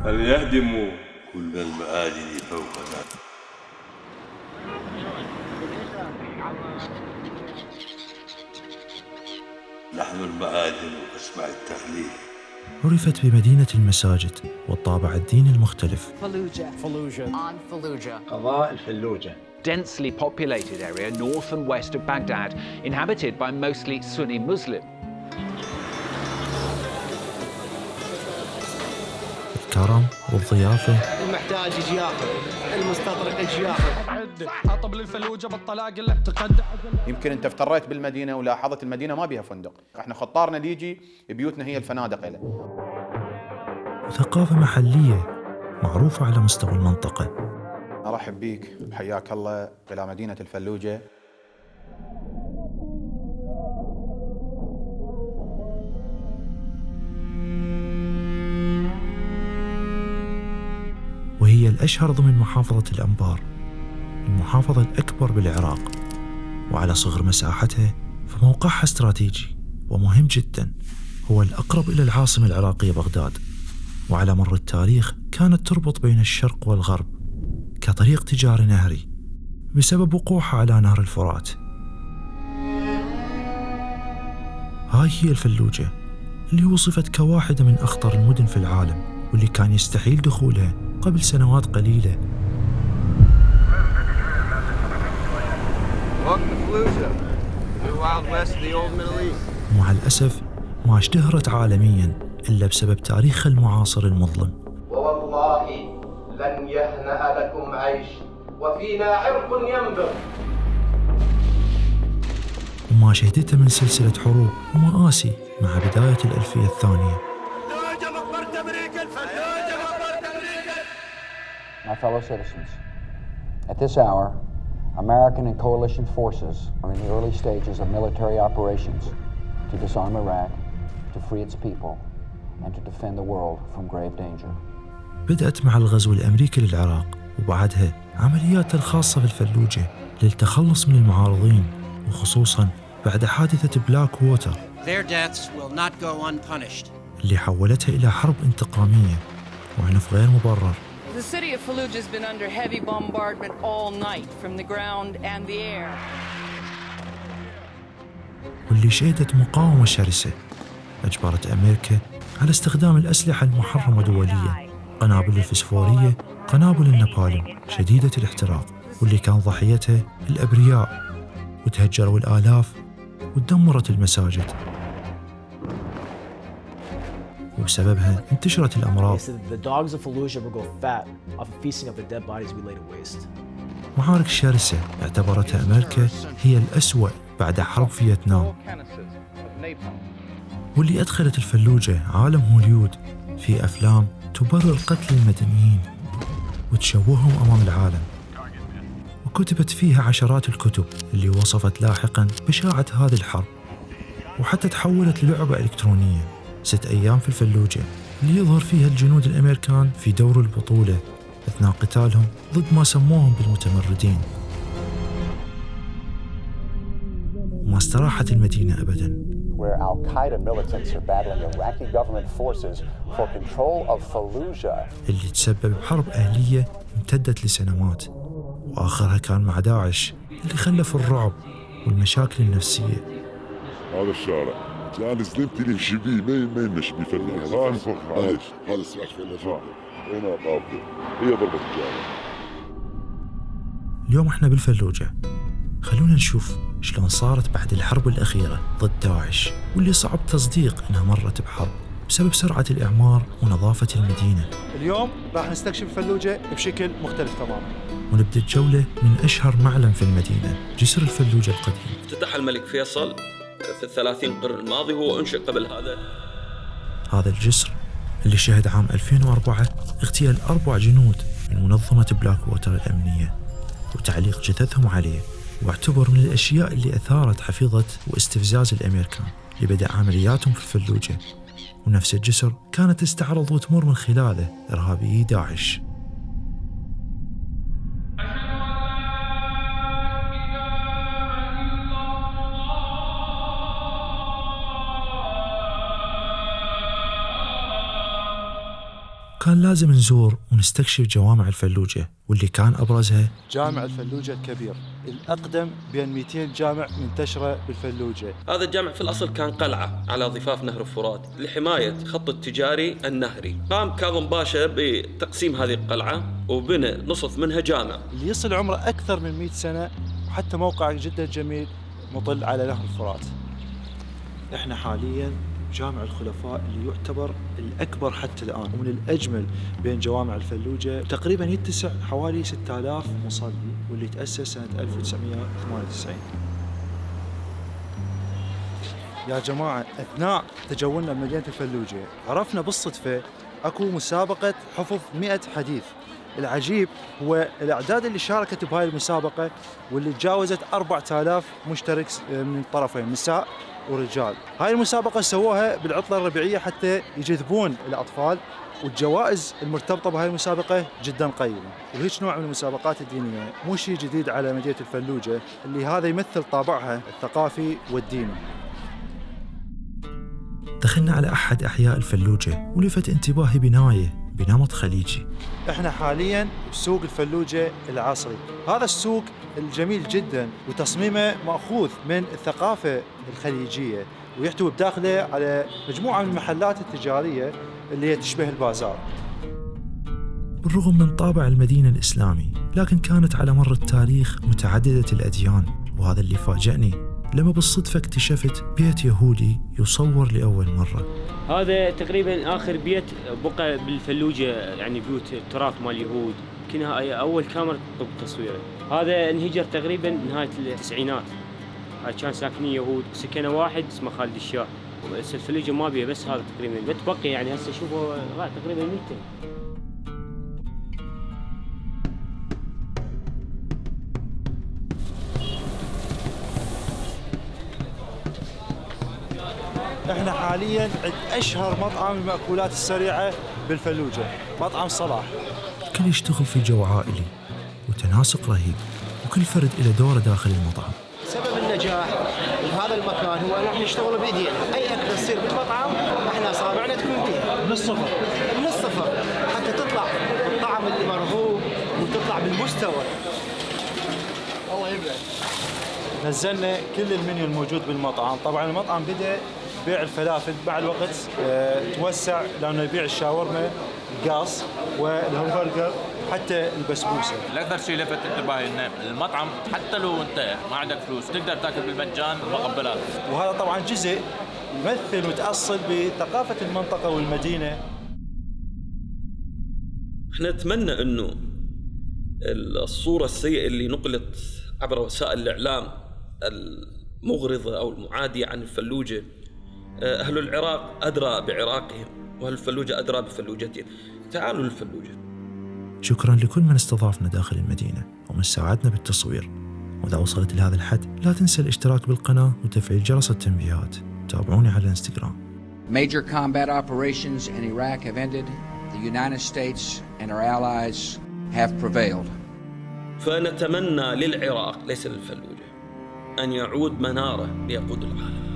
أن يهدموا كل المآذن فوقنا. نحن المآذن أسمع التهليل. عرفت بمدينة المساجد والطابع الديني المختلف. قضاء الفلوجة. Densely populated area north and west of Baghdad, inhabited by mostly Sunni Muslim. الكرم والضيافة. المحتاج يجي ياخذ، المستطرق يجي ياخذ. حطب للفلوجة بالطلاق اللي تقدم. يمكن انت افتريت بالمدينة ولاحظت المدينة ما بيها فندق، احنا خطارنا ليجي بيوتنا هي الفنادق له. وثقافة محلية معروفة على مستوى المنطقة. ارحب بيك وحياك الله الى مدينة الفلوجة. وهي الأشهر ضمن محافظة الأنبار، المحافظة الأكبر بالعراق، وعلى صغر مساحتها فموقعها استراتيجي ومهم جدا، هو الأقرب إلى العاصمة العراقية بغداد، وعلى مر التاريخ كانت تربط بين الشرق والغرب كطريق تجاري نهري بسبب وقوعها على نهر الفرات. هاي هي الفلوجة اللي وصفت كواحدة من أخطر المدن في العالم، واللي كان يستحيل دخولها قبل سنوات قليلة. ومع الأسف ما اشتهرت عالمياً إلا بسبب تاريخها المعاصر المظلم. ووالله لن يهنأ لكم عيش وفينا عرق ينبض. وما شهدته من سلسلة حروب ومآسي مع بداية الألفية الثانية. My fellow citizens, at this hour, American and coalition forces are in the early stages of military operations to disarm Iraq, to free its people, and to defend the world from grave danger. بدأت مع الغزو الأمريكي للعراق، وبعدها عملياتها الخاصة في الفلوجة للتخلص من المعارضين، وخصوصاً بعد حادثة بلاك ووتر اللي حولتها إلى حرب انتقامية وعنف غير مبرر. The city of Fallujah has been under heavy bombardment all night from the ground and the air. واللي شهدت مقاومة شرسة أجبرت أمريكا على استخدام الأسلحة المحرمة دوليا، قنابل الفسفورية، قنابل النابالم شديدة الاحتراق، واللي كان ضحيتها الأبرياء، وتهجروا الآلاف ودمرت المساجد، وبسببها انتشرت الأمراض. معارك شرسة اعتبرتها أمريكا هي الأسوأ بعد حرب فيتنام، واللي أدخلت الفلوجة عالم هوليود في أفلام تبرر قتل المدنيين وتشوههم أمام العالم، وكتبت فيها عشرات الكتب اللي وصفت لاحقاً بشاعة هذه الحرب، وحتى تحولت للعبة إلكترونية 6 أيام في الفلوجة اللي يظهر فيها الجنود الأمريكان في دور البطولة أثناء قتالهم ضد ما سموهم بالمتمردين. وما استراحت المدينة أبداً، where al-Qaeda militants are battling Iraqi government forces for control of Fallujah. اللي تسبب بحرب أهلية امتدت لسنوات، وآخرها كان مع داعش اللي خلف الرعب والمشاكل النفسية. هذا الشارع كان زلمتي اللي يمشي بيه ما يمشي بيه فلاح. هذا سلاح فلاح. هنا قابله هي ضربة الجارة. اليوم احنا بالفلوجة، خلونا نشوف شلون صارت بعد الحرب الأخيرة ضد داعش، واللي صعب تصديق انها مرت بحرب بسبب سرعة الإعمار ونظافة المدينة. اليوم راح نستكشف الفلوجة بشكل مختلف تماما، ونبدأ الجولة من أشهر معلم في المدينة، جسر الفلوجة القديم. افتتح الملك فيصل في 30 القرن الماضي، هو أنشئ قبل هذا الجسر اللي شهد عام 2004 اغتيال 4 جنود من منظمة بلاك ووتر الأمنية وتعليق جثثهم عليه، واعتبر من الأشياء اللي أثارت حفيظة واستفزاز الأمريكان اللي بدأ عملياتهم في الفلوجة. ونفس الجسر كانت تستعرض وتمر من خلاله إرهابيي داعش. وكان لازم نزور ونستكشف جوامع الفلوجة، واللي كان أبرزها جامع الفلوجة الكبير، الأقدم بين 200 جامع منتشرة بالفلوجة. هذا الجامع في الأصل كان قلعة على ضفاف نهر الفرات لحماية خط التجاري النهري. قام كاظم باشا بتقسيم هذه القلعة وبنى نصف منها جامع، اللي يصل عمره أكثر من 100 سنة، وحتى موقع جدا جميل مطل على نهر الفرات. احنا حاليا جامع الخلفاء اللي يعتبر الأكبر حتى الآن ومن الأجمل بين جوامع الفلوجة، تقريبا يتسع حوالي 6000 مصلي، واللي تأسس سنة 1998. يا جماعة، أثناء تجولنا بمدينة الفلوجة عرفنا بالصدفة أكو مسابقة حفظ 100 حديث. العجيب هو الأعداد اللي شاركت بهاي المسابقة، واللي تجاوزت 4000 مشترك من الطرفين، نساء ورجال. هاي المسابقة سووها بالعطلة الربيعية حتى يجذبون الأطفال، والجوائز المرتبطة بهاي المسابقة جدا قيمة. وهيك نوع من المسابقات الدينية مو شيء جديد على مدينة الفلوجة، اللي هذا يمثل طابعها الثقافي والديني. دخلنا على أحد أحياء الفلوجة ولفت انتباهي بنمط خليجي. احنا حاليا بسوق الفلوجة العصري. هذا السوق الجميل جدا وتصميمه مأخوذ من الثقافة الخليجية، ويحتوي بداخله على مجموعة من المحلات التجارية اللي تشبه البازار. بالرغم من طابع المدينة الإسلامي، لكن كانت على مر التاريخ متعددة الأديان، وهذا اللي فاجأني لما بالصدفة اكتشفت بيت يهودي يصور لأول مرة. هذا تقريبا آخر بيت بقى بالفلوجة، يعني بيوت التراث مال اليهود، يمكن أول كاميرا تصويره. هذا انهجر تقريبا نهاية التسعينات. هاي كان ساكنين يهود، سكنه واحد اسمه خالد الشاه. بس الفلوجة ما بيها بس هذا تقريبا بتبقي، يعني هسه شوفوا تقريبا 200. احنا حاليا عند اشهر مطعم المأكولات السريعة بالفلوجة، مطعم صلاح. الكل يشتغل في جو عائلي وتناسق رهيب، وكل فرد له دوره داخل المطعم. سبب النجاح بهذا المكان هو ان احنا نشتغل بايدينا، اي اكله تصير بالمطعم احنا اصابعنا تكون فيها من الصفر حتى تطلع بالطعم اللي مرغوب وتطلع بالمستوى. الله يبارك. نزلنا كل المنيو الموجود بالمطعم. طبعا المطعم بدأ بيع الفلافل، مع الوقت توسع لانه يبيع الشاورما، القاص والهمبرجر، حتى البسبوسه. الاكثر شيء لفت انتباهي ان المطعم حتى لو انت ما عندك فلوس تقدر تاكل بالمجان مقبلات. وهذا طبعا جزء يمثل وتأصل بثقافه المنطقه والمدينه. احنا نتمنى انه الصوره السيئه اللي نقلت عبر وسائل الاعلام المغرضه او المعاديه عن الفلوجه، اهل العراق ادرى بعراقهم، واهل الفلوجه ادرى بفلوجتهم. تعالوا للفلوجه. شكرا لكل من استضافنا داخل المدينه ومن ساعدنا بالتصوير. واذا وصلت لهذا الحد لا تنسى الاشتراك بالقناه وتفعيل جرس التنبيهات. تابعوني على الانستغرام. Major combat operations in Iraq have ended. The United States and our allies have prevailed. فنتمنى للعراق ليس للفلوجه أن يعود مناره ليقود العالم.